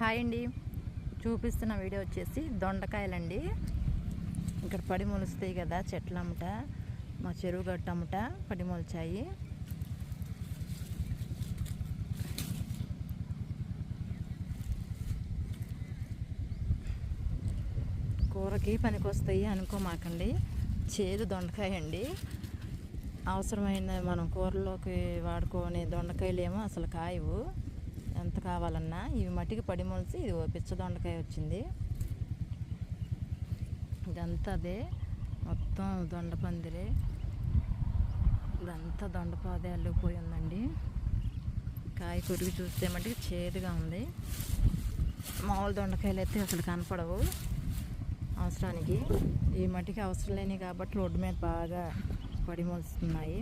Hi అండి, చూపిస్తున్న video వచ్చేసి దొండకాయలండి. ఇక్కడ పడి మొలుస్తాయి కదా చెట్ల అమ్మట, మా చెరువు గట్టు అమ్మట పడి మొలిచాయి. కూరకి పనికొస్తాయి అనుకోమాకండి, చేదు దొండకాయ అండి. అవసరమైన మనం కూరలోకి వాడుకునే దొండకాయలు ఏమో అసలు కాయవు, ఎంత కావాలన్నా. ఇవి మట్టికి పడి మొలిచి ఇది పిచ్చ దొండకాయ వచ్చింది. ఇదంతా అదే, మొత్తం దొండపందిరే, ఇదంతా దొండపాదే అల్లుకుపోయి ఉందండి. కాయ కొరికి చూస్తే మట్టికి చేదుగా ఉంది. మామూలు దొండకాయలు అయితే అసలు కనపడవు అవసరానికి. ఈ మట్టికి అవసరం లేని కాబట్టి రోడ్డు మీద బాగా పడి మొలుస్తున్నాయి.